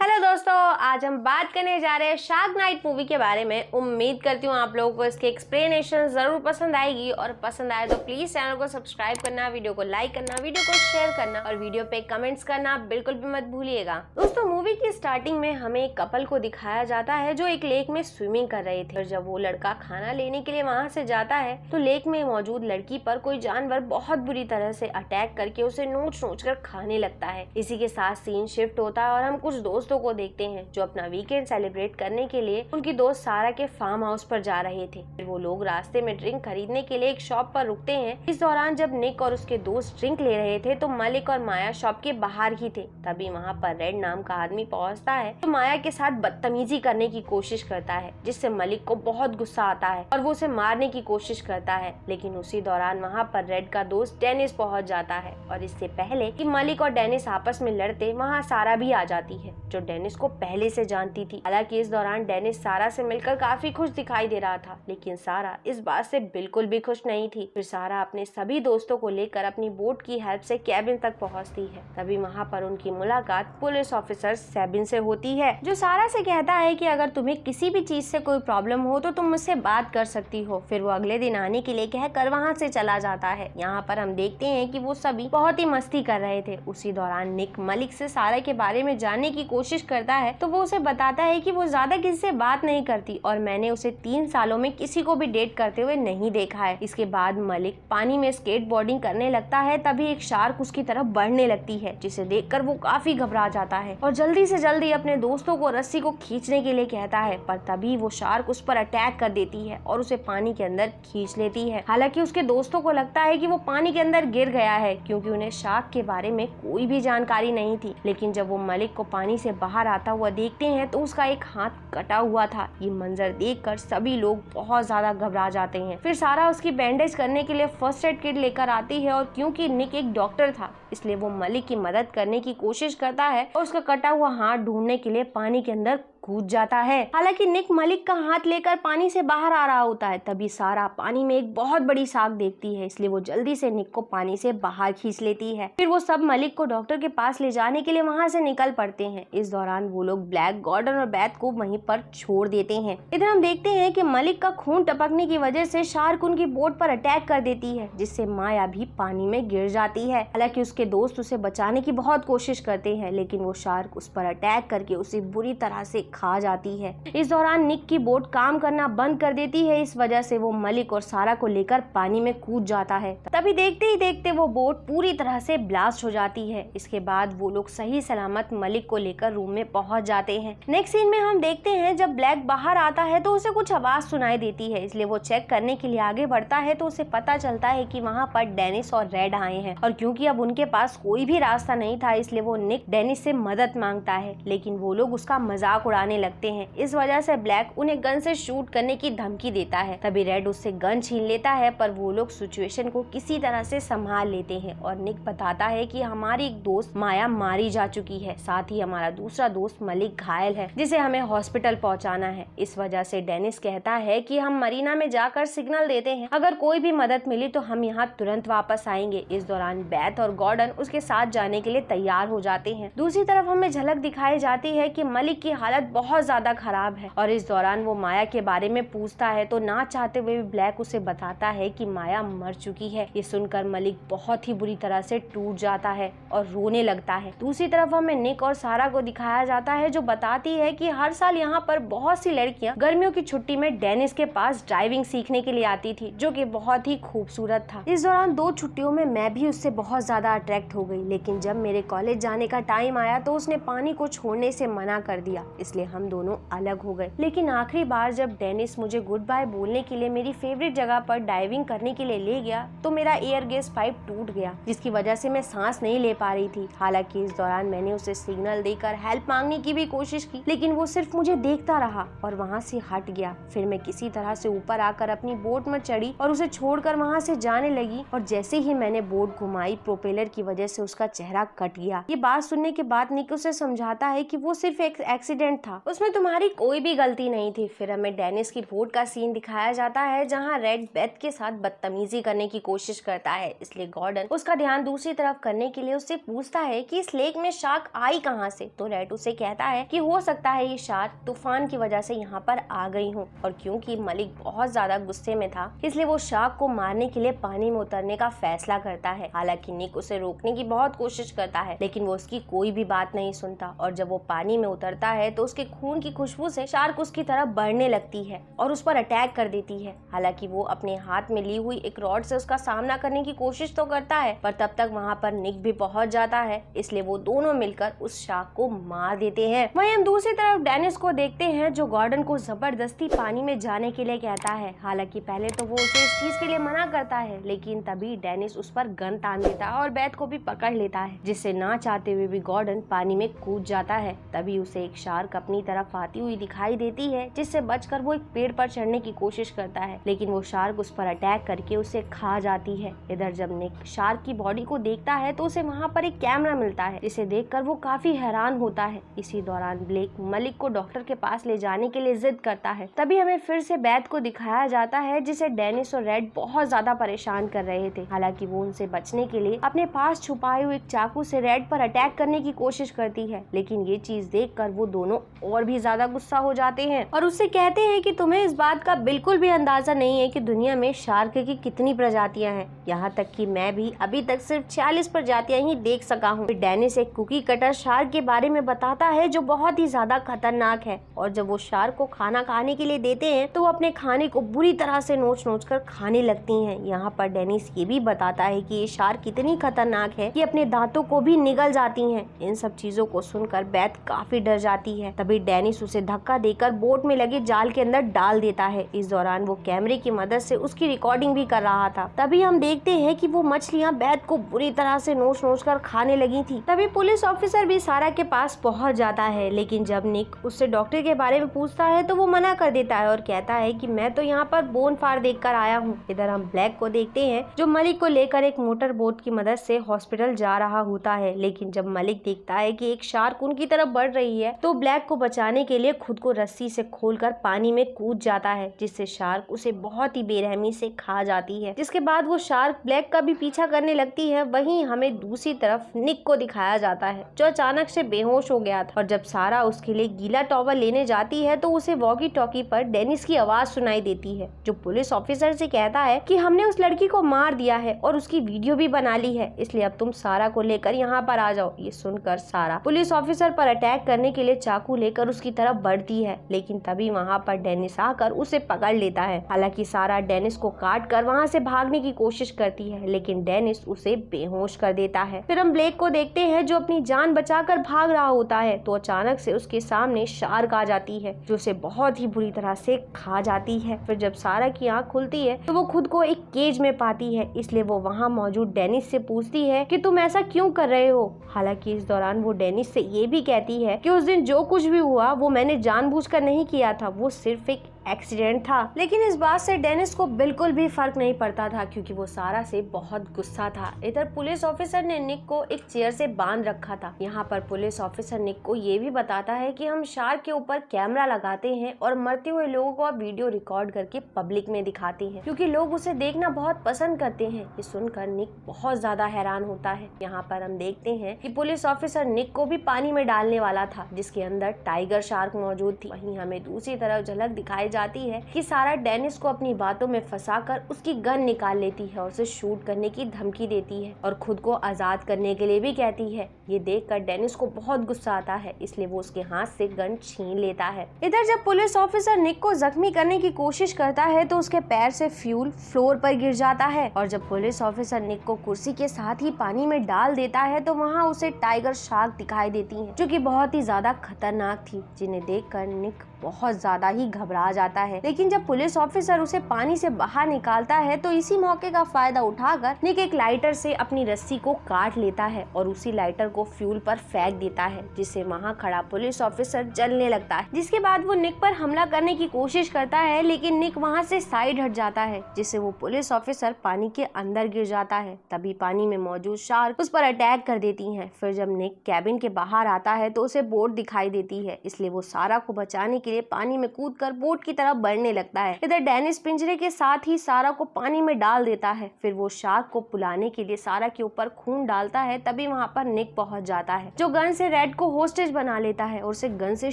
Hello दोस्तों, आज हम बात करने जा रहे हैं शार्क नाइट मूवी के बारे में। उम्मीद करती हूँ आप लोगों को इसकी एक्सप्लेनेशन जरूर पसंद आएगी और पसंद आए तो प्लीज चैनल को सब्सक्राइब करना, वीडियो को लाइक करना, वीडियो को शेयर करना और वीडियो पे कमेंट्स करना बिल्कुल भी मत भूलिएगा। दोस्तों, मूवी की स्टार्टिंग में हमें एक कपल को दिखाया जाता है जो एक लेक में स्विमिंग कर रहे थे। जब वो लड़का खाना लेने के लिए वहाँ से जाता है तो लेक में मौजूद लड़की पर कोई जानवर बहुत बुरी तरह से अटैक करके उसे नोच नोच कर खाने लगता है। इसी के साथ सीन शिफ्ट होता है और हम कुछ दोस्तों को देखते हैं जो अपना वीकेंड सेलिब्रेट करने के लिए उनकी दोस्त सारा के फार्म हाउस पर जा रहे थे। फिर वो लोग रास्ते में ड्रिंक खरीदने के लिए एक शॉप पर रुकते हैं। इस दौरान जब निक और उसके दोस्त ड्रिंक ले रहे थे तो मलिक और माया शॉप के बाहर ही थे। तभी वहाँ पर रेड नाम का आदमी पहुँचता है तो माया के साथ बदतमीजी करने की कोशिश करता है, जिससे मलिक को बहुत गुस्सा आता है और वो उसे मारने की कोशिश करता है। लेकिन उसी दौरान वहाँ पर रेड का दोस्त डेनिस पहुँच जाता है और इससे पहले कि मलिक और डेनिस आपस में लड़ते वहाँ सारा भी आ जाती है जो डेनिस को पहले से जानती थी। हालांकि इस दौरान डेनिस सारा से मिलकर काफी खुश दिखाई दे रहा था, लेकिन सारा इस बात से बिल्कुल भी खुश नहीं थी। फिर सारा अपने सभी दोस्तों को लेकर अपनी बोट की हेल्प से कैबिन तक पहुंचती है। तभी वहां पर उनकी मुलाकात पुलिस ऑफिसर सेबिन से होती है, जो सारा से कहता है कि अगर तुम्हें किसी भी चीज से कोई प्रॉब्लम हो तो तुम मुझसे बात कर सकती हो। फिर वो अगले दिन आने के लिए कहकर वहाँ से चला जाता है। यहाँ पर हम देखते हैं कि वो सभी बहुत ही मस्ती कर रहे थे। उसी दौरान निक मलिक से सारा के बारे में जानने की कोशिश करता है तो वो उसे बताता है कि वो ज्यादा किसी से बात नहीं करती और मैंने उसे 3 सालों में किसी को भी डेट करते हुए नहीं देखा है। इसके बाद मलिक पानी में स्केट बोर्डिंग करने लगता है। तभी एक शार्क उसकी तरफ बढ़ने लगती है, जिसे देखकर वो काफी घबरा जाता है और जल्दी से जल्दी अपने दोस्तों को रस्सी को खींचने के लिए कहता है। पर तभी वो शार्क उस पर अटैक कर देती है और उसे पानी के अंदर खींच लेती है। हालांकि उसके दोस्तों को लगता है कि वो पानी के अंदर गिर गया है, क्योंकि उन्हें शार्क के बारे में कोई भी जानकारी नहीं थी। लेकिन जब वो मलिक को पानी से बाहर आता हुआ देखते हैं तो उसका एक हाथ कटा हुआ था। ये मंजर देखकर सभी लोग बहुत ज्यादा घबरा जाते हैं। फिर सारा उसकी बैंडेज करने के लिए फर्स्ट एड किट लेकर आती है और क्योंकि निक एक डॉक्टर था इसलिए वो मलिक की मदद करने की कोशिश करता है और उसका कटा हुआ हाथ ढूंढने के लिए पानी के अंदर कूद जाता है। हालांकि निक मलिक का हाथ लेकर पानी से बाहर आ रहा होता है। तभी सारा पानी में एक बहुत बड़ी शार्क देखती है, इसलिए वो जल्दी से निक को पानी से बाहर खींच लेती है। फिर वो सब मलिक को डॉक्टर के पास ले जाने के लिए वहाँ से निकल पड़ते हैं। इस दौरान वो लोग ब्लैक, गॉर्डन और बैथ को वहीं पर छोड़ देते हैं। इधर हम देखते हैं कि मलिक का खून टपकने की वजह से शार्क उनकी बोट पर अटैक कर देती है, जिससे माया भी पानी में गिर जाती है। हालांकि उसके दोस्त उसे बचाने की बहुत कोशिश करते हैं, लेकिन वो शार्क उस पर अटैक करके उसे बुरी तरह से खा जाती है। इस दौरान निक की बोट काम करना बंद कर देती है। इस वजह से वो मलिक और सारा को लेकर पानी में कूद जाता है। तभी देखते ही देखते वो बोट पूरी तरह से ब्लास्ट हो जाती है। इसके बाद वो लोग सही सलामत मलिक को लेकर रूम में पहुंच जाते हैं। नेक्स्ट सीन में हम देखते हैं जब ब्लैक बाहर आता है तो उसे कुछ आवाज सुनाई देती है, इसलिए वो चेक करने के लिए आगे बढ़ता है तो उसे पता चलता है कि वहाँ पर डेनिस और रेड आए हैं। और क्योंकि अब उनके पास कोई भी रास्ता नहीं था इसलिए वो निक डेनिस से मदद मांगता है, लेकिन वो लोग उसका मजाक उड़ाने लगते हैं। इस वजह से ब्लैक उन्हें गन से शूट करने की धमकी देता है। तभी रेड उससे गन छीन लेता है, पर वो लोग सिचुएशन को किसी तरह से संभाल लेते हैं और निक बताता है कि हमारी एक दोस्त माया मारी जा चुकी है, साथ ही हमारा दूसरा दोस्त मलिक घायल है जिसे हमें हॉस्पिटल पहुंचाना है। इस वजह से डेनिस कहता है कि हम मरीना में जाकर सिग्नल देते हैं, अगर कोई भी मदद मिली तो हम यहाँ तुरंत वापस आएंगे। इस दौरान बैथ और गॉर्डन उसके साथ जाने के लिए तैयार हो जाते हैं। दूसरी तरफ हमें झलक दिखाई जाती है कि मलिक की हालत बहुत ज्यादा खराब है और इस दौरान वो माया के बारे में पूछता है तो ना चाहते हुए भी ब्लैक उसे बताता है कि माया मर चुकी है। ये सुनकर मलिक बहुत ही बुरी तरह से टूट जाता है और रोने लगता है। दूसरी तरफ हमें निक और सारा को दिखाया जाता है जो बताती है कि हर साल यहाँ पर बहुत सी लड़कियां गर्मियों की छुट्टी में डेनिस के पास ड्राइविंग सीखने के लिए आती थी, जो कि बहुत ही खूबसूरत था। इस दौरान 2 छुट्टियों में मैं भी उससे बहुत ज्यादा अट्रैक्ट हो गई, लेकिन जब मेरे कॉलेज जाने का टाइम आया तो उसने पानी को छोड़ने से मना कर दिया, इसलिए हम दोनों अलग हो गए। लेकिन आखिरी बार जब डेनिस मुझे गुड बाय बोलने के लिए मेरी फेवरेट जगह पर डाइविंग करने के लिए ले गया तो मेरा एयर गैस पाइप टूट गया, जिसकी वजह से मैं सांस नहीं ले पा रही थी। हालांकि इस दौरान मैंने उसे सिग्नल देकर हेल्प मांगने की भी कोशिश की, लेकिन वो सिर्फ मुझे देखता रहा और वहाँ से हट गया। फिर मैं किसी तरह से ऊपर आकर अपनी बोट में चढ़ी और उसे छोड़कर वहाँ से जाने लगी और जैसे ही मैंने बोट घुमाई प्रोपेलर की वजह से उसका चेहरा कट गया। ये बात सुनने के बाद निक उसे समझाता है कि वो सिर्फ एक एक्सीडेंट था था, उसमें तुम्हारी कोई भी गलती नहीं थी। फिर हमें डेनिस की बोट का सीन दिखाया जाता है जहाँ रेड बेथ के साथ बदतमीजी करने की कोशिश करता है, इसलिए गॉर्डन उसका ध्यान दूसरी तरफ करने के लिए उससे पूछता है कि इस लेक में शार्क आई कहाँ से। तो रेड उसे कहता है कि हो सकता है ये शार्क तूफान की वजह से यहाँ पर आ गई हो, और क्योंकि मलिक बहुत ज्यादा गुस्से में था इसलिए वो शार्क को मारने के लिए पानी में उतरने का फैसला करता है। हालांकि निक उसे रोकने की बहुत कोशिश करता है लेकिन वो उसकी कोई भी बात नहीं सुनता, और जब वो पानी में उतरता है तो उसके खून की खुशबू से शार्क उसकी तरफ बढ़ने लगती है और उस पर अटैक कर देती है। हालांकि वो अपने हाथ में ली हुई एक रॉड से उसका सामना करने की कोशिश तो करता है, पर तब तक वहाँ पर निक भी पहुंच जाता है, इसलिए वो दोनों मिलकर उस शार्क को मार देते हैं। वहीं हम दूसरी तरफ डेनिस को देखते हैं जो गॉर्डन को जबरदस्ती पानी में जाने के लिए कहता है। हालांकि पहले तो वो उसे इस चीज के लिए मना करता है, लेकिन तभी डेनिस उस पर गन तान देता है और बेथ को भी पकड़ लेता है, जिससे ना चाहते हुए भी गॉर्डन पानी में कूद जाता है। तभी उसे एक शार्क अपनी तरफ आती हुई दिखाई देती है, जिससे बचकर वो एक पेड़ पर चढ़ने की कोशिश करता है, लेकिन वो शार्क उस पर अटैक करके उसे खा जाती है। इधर जब निक शार्क की बॉडी को देखता है तो उसे वहाँ पर एक कैमरा मिलता है, जिसे देखकर वो काफी हैरान होता है। इसी दौरान ब्लेक मलिक को डॉक्टर के पास ले जाने के लिए जिद करता है। तभी हमें फिर से बेथ को दिखाया जाता है, जिसे डेनिस और रेड बहुत ज्यादा परेशान कर रहे थे। हालांकि वो उनसे बचने के लिए अपने पास छुपाए हुए एक चाकू से रेड पर अटैक करने की कोशिश करती है, लेकिन ये चीज देखकर वो दोनों और भी ज्यादा गुस्सा हो जाते हैं और उससे कहते हैं कि तुम्हें इस बात का बिल्कुल भी अंदाजा नहीं है कि दुनिया में शार्क की कितनी प्रजातियां हैं। यहाँ तक कि मैं भी अभी तक सिर्फ 46 प्रजातियां ही देख सका हूँ। डेनिस एक कुकी कटर शार्क के बारे में बताता है जो बहुत ही ज्यादा खतरनाक है, और जब वो शार्क को खाना खाने के लिए देते हैं तो वो अपने खाने को बुरी तरह से नोच नोच कर खाने लगती हैं। यहाँ पर डेनिस ये भी बताता है कि ये शार्क कितनी खतरनाक है कि अपने दांतों को भी निगल जाती हैं। इन सब चीजों को सुनकर बेथ काफी डर जाती है। तभी डेनिस उसे धक्का देकर बोट में लगे जाल के अंदर डाल देता है। इस दौरान वो कैमरे की मदद से उसकी रिकॉर्डिंग भी कर रहा था। तभी हम देखते हैं कि वो मछलियां बेथ को बुरी तरह से नोच नोच कर खाने लगी थी। तभी पुलिस ऑफिसर भी सारा के पास पहुंच जाता है, लेकिन जब निक उससे डॉक्टर के बारे में पूछता है तो वो मना कर देता है और कहता है कि मैं तो यहाँ पर बोन फायर देखकर आया हूँ। इधर हम ब्लैक को देखते हैं जो मलिक को लेकर एक मोटर बोट की मदद से हॉस्पिटल जा रहा होता है, लेकिन जब मलिक देखता है कि एक शार्क उनकी तरफ बढ़ रही है तो ब्लैक को बचाने के लिए खुद को रस्सी से खोलकर पानी में कूद जाता है, जिससे शार्क उसे बहुत ही बेरहमी से खा जाती है। जिसके बाद वो शार्क ब्लैक का भी पीछा करने लगती है। वहीं हमें दूसरी तरफ निक को दिखाया जाता है जो अचानक से बेहोश हो गया था, और जब सारा उसके लिए गीला टॉवल लेने जाती है तो उसे वॉकी टॉकी पर डेनिस की आवाज सुनाई देती है जो पुलिस ऑफिसर से कहता है कि हमने उस लड़की को मार दिया है और उसकी वीडियो भी बना ली है, इसलिए अब तुम सारा को लेकर यहाँ पर आ जाओ। ये सुनकर सारा पुलिस ऑफिसर पर अटैक करने के लिए चाकू लेकर उसकी तरफ बढ़ती है, लेकिन तभी वहाँ पर डेनिस आकर उसे पकड़ लेता है। हालांकि सारा डेनिस को काट कर वहाँ से भागने की कोशिश करती है, लेकिन डेनिस उसे बेहोश कर देता है। फिर हम ब्लेक को देखते हैं जो अपनी जान बचाकर भाग रहा होता है तो अचानक से उसके सामने शार्क आ जाती है जो उसे बहुत ही बुरी तरह से खा जाती है। फिर जब सारा की आंख खुलती है तो वो खुद को एक केज में पाती है, इसलिए वो वहाँ मौजूद डेनिस से पूछती है कि तुम ऐसा क्यों कर रहे हो। हालांकि इस दौरान वो डेनिस से ये भी कहती है कि उस दिन जो कुछ भी हुआ वो मैंने जानबूझकर नहीं किया था, वो सिर्फ एक एक्सीडेंट था। लेकिन इस बात से डेनिस को बिल्कुल भी फर्क नहीं पड़ता था क्योंकि वो सारा से बहुत गुस्सा था। इधर पुलिस ऑफिसर ने निक को एक चेयर से बांध रखा था। यहाँ पर पुलिस ऑफिसर निक को ये भी बताता है कि हम शार्क के ऊपर कैमरा लगाते हैं और मरते हुए लोगों को वीडियो रिकॉर्ड करके पब्लिक में दिखाते हैं क्योंकि लोग उसे देखना बहुत पसंद करते हैं। ये सुनकर निक बहुत ज्यादा हैरान होता है। यहाँ पर हम देखते हैं कि पुलिस ऑफिसर निक को भी पानी में डालने वाला था जिसके अंदर टाइगर शार्क मौजूद थी। वहीं हमें दूसरी तरफ झलक दिखाई जाती है कि सारा डेनिस को अपनी बातों में फंसाकर उसकी गन निकाल लेती है और उसे शूट करने की धमकी देती है और खुद को आजाद करने के लिए भी कहती है। ये देखकर डेनिस को बहुत गुस्सा आता है, इसलिए वो उसके हाथ से गन छीन लेता है। इधर जब पुलिस ऑफिसर निक को जख्मी करने की कोशिश करता है तो उसके पैर से फ्यूल फ्लोर पर गिर जाता है और जब पुलिस ऑफिसर निक को कुर्सी के साथ ही पानी में डाल देता है तो वहाँ उसे टाइगर शार्क दिखाई देती है जो कि बहुत ही ज्यादा खतरनाक थी, जिन्हें देखकर निक बहुत ज्यादा ही घबरा जाता है। लेकिन जब पुलिस ऑफिसर उसे पानी से बाहर निकालता है तो इसी मौके का फायदा उठाकर निक एक लाइटर से अपनी रस्सी को काट लेता है और उसी लाइटर को फ्यूल पर फेंक देता है, जिससे वहाँ खड़ा पुलिस ऑफिसर जलने लगता है। जिसके बाद वो निक पर हमला करने की कोशिश करता है, लेकिन निक वहाँ से साइड हट जाता है, जिससे वो पुलिस ऑफिसर पानी के अंदर गिर जाता है। तभी पानी में मौजूद शार्क उस पर अटैक कर देती है। फिर जब निक कैबिन के बाहर आता है तो उसे बोट दिखाई देती है, इसलिए वो सारा को बचाने के लिए पानी में कूदकर बोट की तरफ बढ़ने लगता है। इधर डेनिस पिंजरे के साथ ही सारा को पानी में डाल देता है। फिर वो शार्क को बुलाने के लिए सारा के ऊपर खून डालता है। तभी वहाँ पर निक पहुँच जाता है, जो गन से रेड को होस्टेज बना लेता है और उसे गन से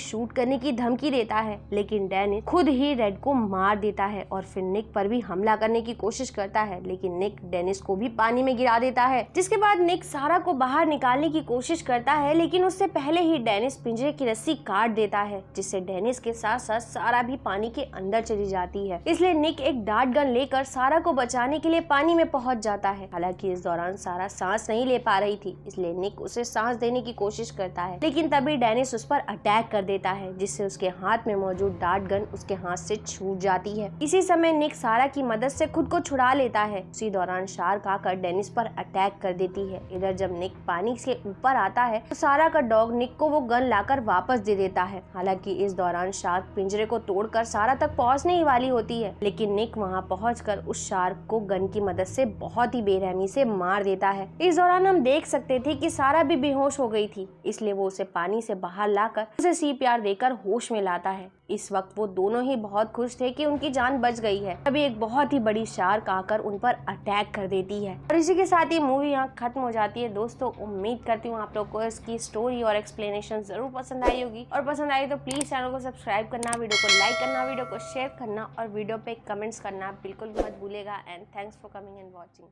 शूट करने की धमकी देता है। लेकिन डेनिस खुद ही रेड को मार देता है और फिर निक पर भी हमला करने की कोशिश करता है, लेकिन निक डेनिस को भी पानी में गिरा देता है। जिसके बाद निक सारा को बाहर निकालने की कोशिश करता है, लेकिन उससे पहले ही डेनिस पिंजरे की रस्सी काट देता है, जिससे डेनिस के साथ साथ सारा भी पानी के अंदर चली जाती है। इसलिए निक एक डार्ट गन लेकर सारा को बचाने के लिए पानी में पहुंच जाता है। हालांकि इस दौरान सारा सांस नहीं ले पा रही थी, इसलिए निक उसे सांस देने की कोशिश करता है, लेकिन तभी डेनिस उस पर अटैक कर देता है, जिससे उसके हाथ में मौजूद डार्ट गन उसके हाथ से छूट जाती है। इसी समय निक सारा की मदद से खुद को छुड़ा लेता है। उसी दौरान शार्क आकर डेनिस पर अटैक कर देती है। इधर जब निक पानी से ऊपर आता है तो सारा का डॉग निक को वो गन लाकर वापस दे देता है। हालांकि इस दौरान शार्क पिंजरे को तोड़कर सारा तक पहुंचने ही वाली होती है, लेकिन निक वहां पहुंचकर उस शार्क को गन की मदद से बहुत ही बेरहमी से मार देता है। इस दौरान हम देख सकते थे कि सारा भी बेहोश हो गई थी, इसलिए वो उसे पानी से बाहर लाकर उसे CPR देकर होश में लाता है। इस वक्त वो दोनों ही बहुत खुश थे कि उनकी जान बच गई है। तभी एक बहुत ही बड़ी शार्क आकर उन पर अटैक कर देती है और इसी के साथ ही मूवी यहाँ खत्म हो जाती है। दोस्तों, उम्मीद करती हूँ आप लोग को इसकी स्टोरी और एक्सप्लेनेशन जरूर पसंद आई होगी, और पसंद आई तो प्लीज चैनल को सब्सक्राइब करना, वीडियो को लाइक करना, वीडियो को शेयर करना और वीडियो पे कमेंट्स करना बिल्कुल मत भूलेगा। And thanks for coming and watching.